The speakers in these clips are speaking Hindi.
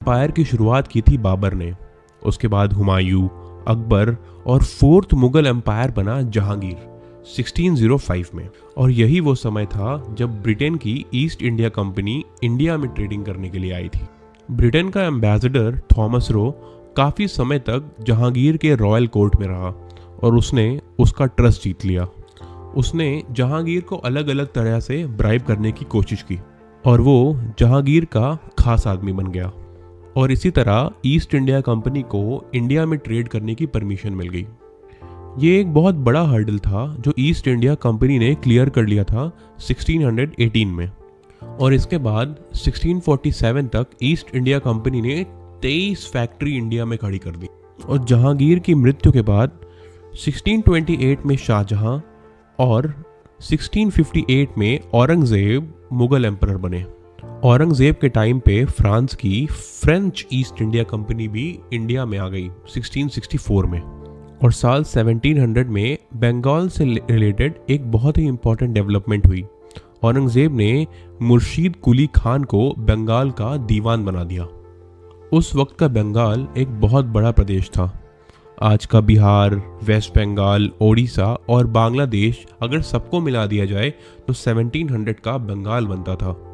एम्पायर की शुरुआत की थी बाबर ने। उसके बाद हुमायूं, अकबर और फोर्थ मुगल एम्पायर बना जहांगीर 1605 में। और यही वो समय था जब ब्रिटेन की ईस्ट इंडिया कंपनी इंडिया में ट्रेडिंग करने के लिए आई थी। ब्रिटेन का एम्बेसडर थॉमस रो काफ़ी समय तक जहांगीर के रॉयल कोर्ट में रहा और उसने उसका ट्रस्ट जीत लिया। उसने जहांगीर को अलग अलग तरह से ब्राइब करने की कोशिश की और वो जहांगीर का खास आदमी बन गया। और इसी तरह ईस्ट इंडिया कंपनी को इंडिया में ट्रेड करने की परमिशन मिल गई। ये एक बहुत बड़ा हर्डल था जो ईस्ट इंडिया कंपनी ने क्लियर कर लिया था 1618 में। और इसके बाद 1647 तक ईस्ट इंडिया कंपनी ने 23 फैक्ट्री इंडिया में खड़ी कर दी। और जहांगीर की मृत्यु के बाद 1628 में शाहजहां और 1658 में औरंगजेब मुगल एम्परर बने। औरंगजेब के टाइम पे फ्रांस की फ्रेंच ईस्ट इंडिया कंपनी भी इंडिया में आ गई 1664 में। और साल 1700 में बंगाल से रिलेटेड एक बहुत ही इंपॉर्टेंट डेवलपमेंट हुई। औरंगजेब ने मुर्शीद कुली खान को बंगाल का दीवान बना दिया। उस वक्त का बंगाल एक बहुत बड़ा प्रदेश था। आज का बिहार, वेस्ट बंगाल, ओडिशा और बांग्लादेश अगर सबको मिला दिया जाए तो 1700 का बंगाल बनता था।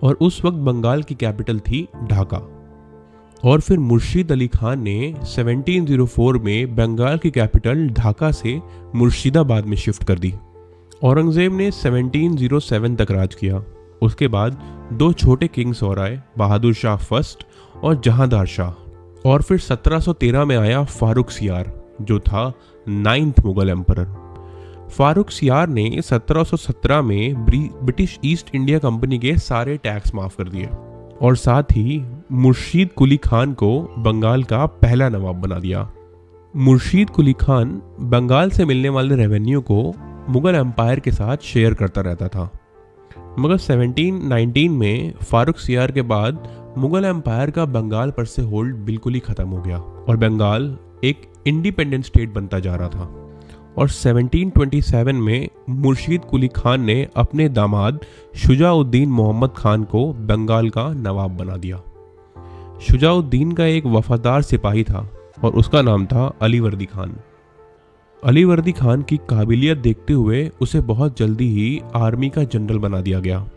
और उस वक्त बंगाल की कैपिटल थी ढाका। और फिर मुर्शीद अली खान ने 1704 में बंगाल की कैपिटल ढाका से मुर्शिदाबाद में शिफ्ट कर दी। औरंगजेब ने 1707 तक राज किया। उसके बाद दो छोटे किंग्स और आए, बहादुर शाह फर्स्ट और जहांदार शाह। और फिर 1713 में आया फारूक सियार जो था 9th मुगल एम्परर। फारूक सियार ने 1717 में ब्रिटिश ईस्ट इंडिया कंपनी के सारे टैक्स माफ कर दिए और साथ ही मुर्शीद कुली खान को बंगाल का पहला नवाब बना दिया। मुर्शीद कुली खान बंगाल से मिलने वाले रेवेन्यू को मुगल एम्पायर के साथ शेयर करता रहता था। मगर 1719 में फारूक सियार के बाद मुगल एम्पायर का बंगाल पर से होल्ड बिल्कुल ही खत्म हो गया और बंगाल एक इंडिपेंडेंट स्टेट बनता जा रहा था। और 1727 में मुर्शीद कुली खान ने अपने दामाद शुजाउद्दीन मोहम्मद खान को बंगाल का नवाब बना दिया। शुजाउद्दीन का एक वफादार सिपाही था और उसका नाम था अलीवर्दी खान। अलीवर्दी खान की काबिलियत देखते हुए उसे बहुत जल्दी ही आर्मी का जनरल बना दिया गया।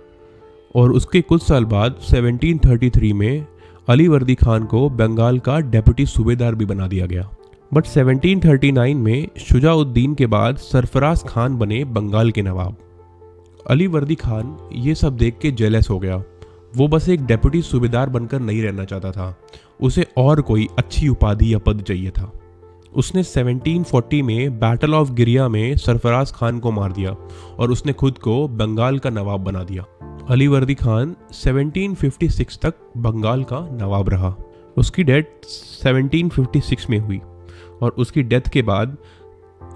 और उसके कुछ साल बाद 1733 में अलीवर्दी खान को बंगाल का डेप्यूटी सूबेदार भी बना दिया गया। बट 1739 में शुजाउद्दीन के बाद सरफराज खान बने बंगाल के नवाब। अलीवर्दी खान ये सब देख के जेलस हो गया। वो बस एक डेप्यूटी सूबेदार बनकर नहीं रहना चाहता था, उसे और कोई अच्छी उपाधि या पद चाहिए था। उसने 1740 में बैटल ऑफ गिरिया में सरफराज खान को मार दिया और उसने खुद को बंगाल का नवाब बना दिया। अलीवर्दी खान 1756 तक बंगाल का नवाब रहा। उसकी डेथ 1756 में हुई और उसकी डेथ के बाद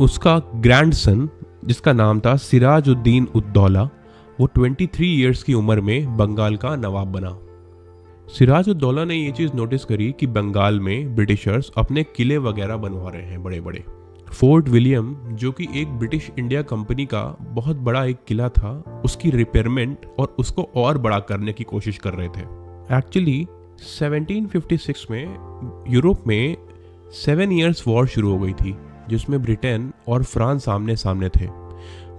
उसका ग्रैंडसन जिसका नाम था सिराजुद्दीन उद्दौला, वो 23 इयर्स की उम्र में बंगाल का नवाब बना। सिराजुद्दौला ने ये चीज़ नोटिस करी कि बंगाल में ब्रिटिशर्स अपने किले वगैरह बनवा रहे हैं बड़े बड़े। फोर्ट विलियम जो कि एक ब्रिटिश इंडिया कंपनी का बहुत बड़ा एक किला था, उसकी रिपेयरमेंट और उसको और बड़ा करने की कोशिश कर रहे थे। एक्चुअली 1756 में यूरोप में 7 इयर्स वॉर शुरू हो गई थी जिसमें ब्रिटेन और फ्रांस आमने सामने थे।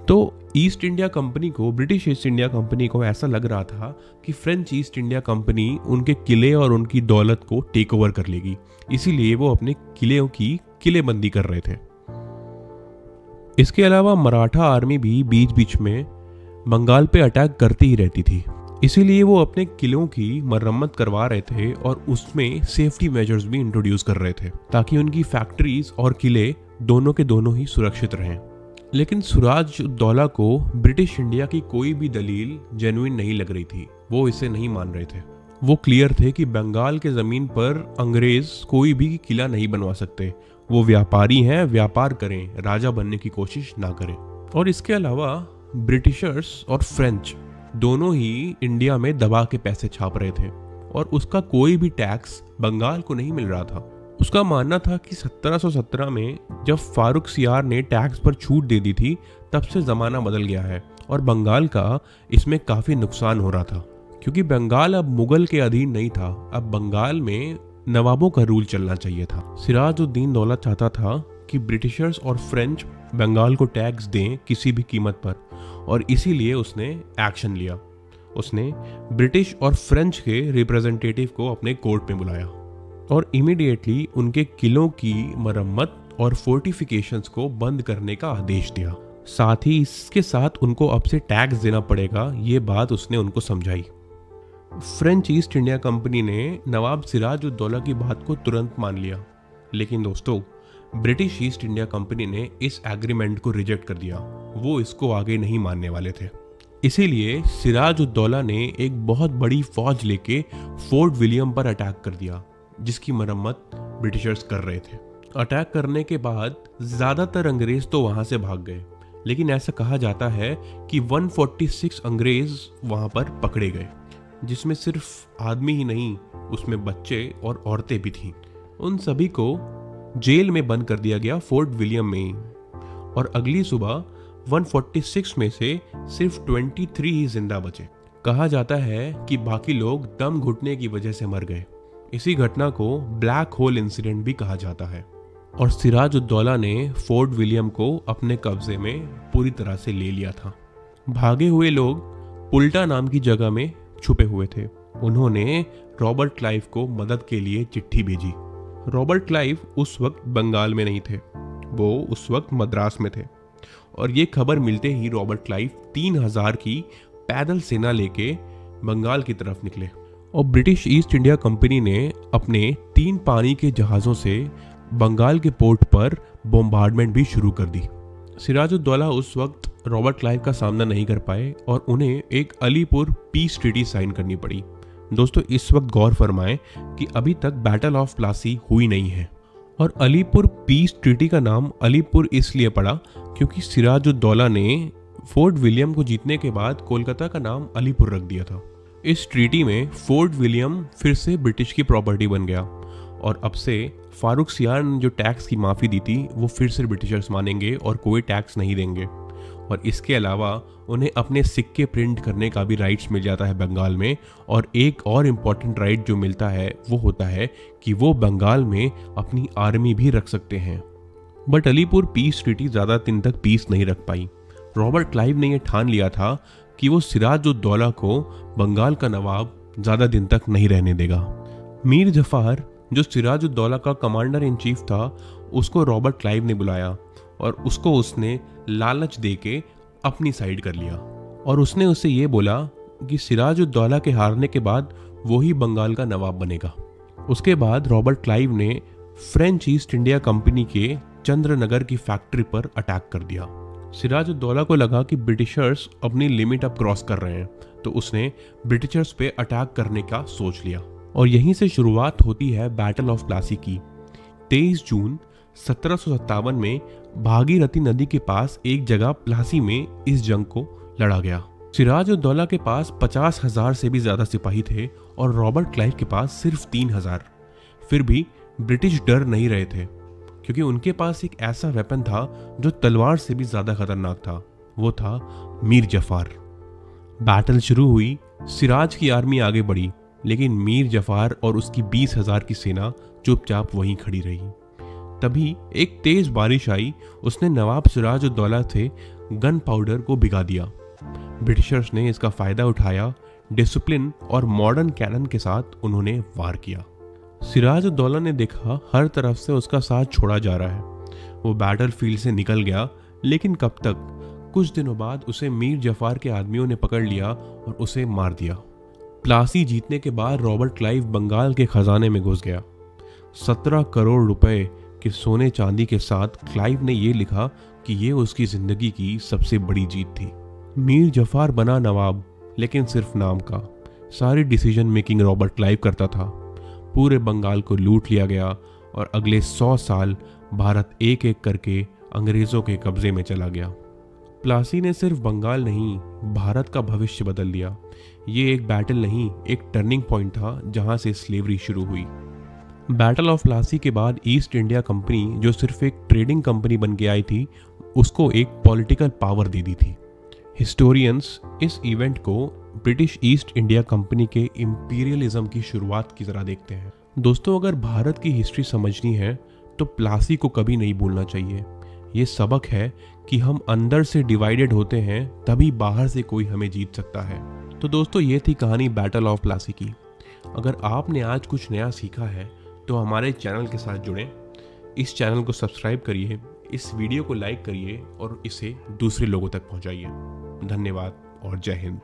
तो ईस्ट इंडिया कंपनी को, ब्रिटिश ईस्ट इंडिया कंपनी को ऐसा लग रहा था कि फ्रेंच ईस्ट इंडिया कंपनी उनके किले और उनकी दौलत को टेक ओवर कर लेगी, इसीलिए वो अपने किले की किलेबंदी कर रहे थे। इसके अलावा मराठा आर्मी भी बीच बीच में बंगाल पे अटैक करती ही रहती थी, इसीलिए वो अपने किलों की मरम्मत करवा रहे थे और उसमें सेफ्टी मेजर्स भी इंट्रोड्यूस कर रहे थे ताकि उनकी फैक्ट्रीज और किले दोनों के दोनों ही सुरक्षित रहें। लेकिन सिराजुद्दौला को ब्रिटिश इंडिया की कोई भी दलील जेन्युइन नहीं लग रही थी, वो इसे नहीं मान रहे थे। वो क्लियर थे कि बंगाल के ज़मीन पर अंग्रेज कोई भी किला नहीं बनवा सकते, वो व्यापारी हैं, व्यापार करें, राजा बनने की कोशिश ना करें। और इसके अलावा ब्रिटिशर्स और फ्रेंच दोनों ही इंडिया में दबा के पैसे छाप रहे थे और उसका कोई भी टैक्स बंगाल को नहीं मिल रहा था। उसका मानना था कि 1717 में जब फारूक सियार ने टैक्स पर छूट दे दी थी तब से ज़माना बदल गया है और बंगाल का इसमें काफ़ी नुकसान हो रहा था, क्योंकि बंगाल अब मुगल के अधीन नहीं था, अब बंगाल में नवाबों का रूल चलना चाहिए था। सिराजुद्दीन दौला चाहता था कि ब्रिटिशर्स और फ्रेंच बंगाल को टैक्स दें किसी भी कीमत पर, और इसीलिए उसने एक्शन लिया। उसने ब्रिटिश और फ्रेंच के रिप्रेजेंटेटिव को अपने कोर्ट में बुलाया और इमीडिएटली उनके किलों की मरम्मत और फोर्टिफिकेशंस को बंद करने का आदेश दिया। साथ ही इसके साथ उनको अब से टैक्स देना पड़ेगा, ये बात उसने उनको समझाई। फ्रेंच ईस्ट इंडिया कंपनी ने नवाब सिराजुद्दौला की बात को तुरंत मान लिया, लेकिन दोस्तों ब्रिटिश ईस्ट इंडिया कंपनी ने इस एग्रीमेंट को रिजेक्ट कर दिया। वो इसको आगे नहीं मानने वाले थे। इसीलिए सिराजुद्दौला ने एक बहुत बड़ी फौज लेके फोर्ट विलियम पर अटैक कर दिया, जिसकी मरम्मत ब्रिटिशर्स कर रहे थे। अटैक करने के बाद ज्यादातर अंग्रेज तो वहां से भाग गए, लेकिन ऐसा कहा जाता है कि 146 अंग्रेज वहां पर पकड़े गए, जिसमें सिर्फ आदमी ही नहीं, उसमें बच्चे और औरतें भी थीं। उन सभी को जेल में बंद कर दिया गया फोर्ट विलियम में, और अगली सुबह 146 में से सिर्फ 23 ही जिंदा बचे। कहा जाता है कि बाकी लोग दम घुटने की वजह से मर गए। इसी घटना को ब्लैक होल इंसिडेंट भी कहा जाता है। और सिराजुद्दौला ने फोर्ट विलियम को अपने कब्जे में पूरी तरह से ले लिया था। भागे हुए लोग पुल्टा नाम की जगह में छुपे हुए थे। उन्होंने रॉबर्ट क्लाइव को मदद के लिए चिट्ठी भेजी। रॉबर्ट क्लाइव उस वक्त बंगाल में नहीं थे, वो उस वक्त मद्रास में थे, और ये खबर मिलते ही रॉबर्ट क्लाइव 3000 की पैदल सेना लेके बंगाल की तरफ निकले। और ब्रिटिश ईस्ट इंडिया कंपनी ने अपने 3 पानी के जहाज़ों से बंगाल के पोर्ट पर बॉम्बार्डमेंट भी शुरू कर दी। सिराजुद्दौला उस वक्त रॉबर्ट क्लाइव का सामना नहीं कर पाए और उन्हें एक अलीपुर पीस ट्रीटी साइन करनी पड़ी। दोस्तों इस वक्त गौर फरमाएं कि अभी तक बैटल ऑफ प्लासी हुई नहीं है, और अलीपुर पीस ट्रीटी का नाम अलीपुर इसलिए पड़ा क्योंकि सिराजुद्दौला ने फोर्ट विलियम को जीतने के बाद कोलकाता का नाम अलीपुर रख दिया था। इस ट्रीटी में फोर्ट विलियम फिर से ब्रिटिश की प्रॉपर्टी बन गया, और अब से फारूक सियार ने जो टैक्स की माफ़ी दी थी वो फिर से ब्रिटिशर्स मानेंगे और कोई टैक्स नहीं देंगे। और इसके अलावा उन्हें अपने सिक्के प्रिंट करने का भी राइट्स मिल जाता है बंगाल में। और एक और इम्पॉर्टेंट राइट जो मिलता है वो होता है कि वो बंगाल में अपनी आर्मी भी रख सकते हैं। बट अलीपुर पीस ट्रीटी ज़्यादा दिन तक पीस नहीं रख पाई। रॉबर्ट क्लाइव ने यह ठान लिया था कि वो सिराजुद्दौला को बंगाल का नवाब ज़्यादा दिन तक नहीं रहने देगा। मीर जफार जो सिराजुद्दौला का कमांडर इन चीफ था, उसको रॉबर्ट क्लाइव ने बुलाया और उसको उसने लालच देके अपनी साइड कर लिया। और उसने उससे ये बोला कि सिराजुद्दौला के हारने के बाद वो ही बंगाल का नवाब बनेगा। उसके बाद रॉबर्ट क्लाइव ने फ्रेंच ईस्ट इंडिया कंपनी के चंद्रनगर की फैक्ट्री पर अटैक कर दिया। सिराजुद्दौला को लगा कि ब्रिटिशर्स अपनी लिमिट अब क्रॉस कर रहे हैं, तो उसने ब्रिटिशर्स पे अटैक करने का सोच लिया। और यहीं से शुरुआत होती है बैटल ऑफ प्लासी की। 23 जून 1757 में भागीरथी नदी के पास एक जगह प्लासी में इस जंग को लड़ा गया। सिराजुद्दौला के पास 50,000 से भी ज्यादा सिपाही थे और रॉबर्ट क्लाइव के पास सिर्फ 3,000। फिर भी ब्रिटिश डर नहीं रहे थे, क्योंकि उनके पास एक ऐसा वेपन था जो तलवार से भी ज्यादा खतरनाक था। वो था मीर जफार। बैटल शुरू हुई, सिराज की आर्मी आगे बढ़ी, लेकिन मीर जफार और उसकी 20,000 की सेना चुपचाप वहीं खड़ी रही। तभी एक तेज बारिश आई, उसने नवाब सिराजुद्दौला से गन पाउडर को भिगा दिया। ब्रिटिशर्स ने इसका फायदा उठाया, डिसिप्लिन और मॉडर्न कैनन के साथ उन्होंने वार किया। सिराजुद्दौला ने देखा हर तरफ से उसका साथ छोड़ा जा रहा है। वो बैटल फील्ड से निकल गया, लेकिन कब तक? कुछ दिनों बाद उसे मीर जफार के आदमियों ने पकड़ लिया और उसे मार दिया। प्लासी जीतने के बाद रॉबर्ट क्लाइव बंगाल के खजाने में घुस गया। 17 करोड़ रुपए के सोने चांदी के साथ क्लाइव ने यह लिखा कि यह उसकी जिंदगी की सबसे बड़ी जीत थी। मीर जफार बना नवाब, लेकिन सिर्फ नाम का। सारी डिसीजन मेकिंग रॉबर्ट क्लाइव करता था। पूरे बंगाल को लूट लिया गया और अगले 100 साल भारत एक एक करके अंग्रेजों के कब्जे में चला गया। प्लासी ने सिर्फ बंगाल नहीं, भारत का भविष्य बदल दिया। ये एक बैटल नहीं, एक टर्निंग पॉइंट था जहां से स्लेवरी शुरू हुई। बैटल ऑफ प्लासी के बाद ईस्ट इंडिया कंपनी, जो सिर्फ एक ट्रेडिंग कंपनी बन के आई थी, उसको एक पॉलिटिकल पावर दे दी थी। हिस्टोरियंस इस इवेंट को ब्रिटिश ईस्ट इंडिया कंपनी के इंपीरियलिज्म की शुरुआत की तरह देखते हैं। दोस्तों, अगर भारत की हिस्ट्री समझनी है तो प्लासी को कभी नहीं भूलना चाहिए। ये सबक है कि हम अंदर से डिवाइडेड होते हैं तभी बाहर से कोई हमें जीत सकता है। तो दोस्तों, ये थी कहानी बैटल ऑफ प्लासी की। अगर आपने आज कुछ नया सीखा है तो हमारे चैनल के साथ जुड़ें, इस चैनल को सब्सक्राइब करिए, इस वीडियो को लाइक करिए और इसे दूसरे लोगों तक पहुंचाइए। धन्यवाद और जय हिंद।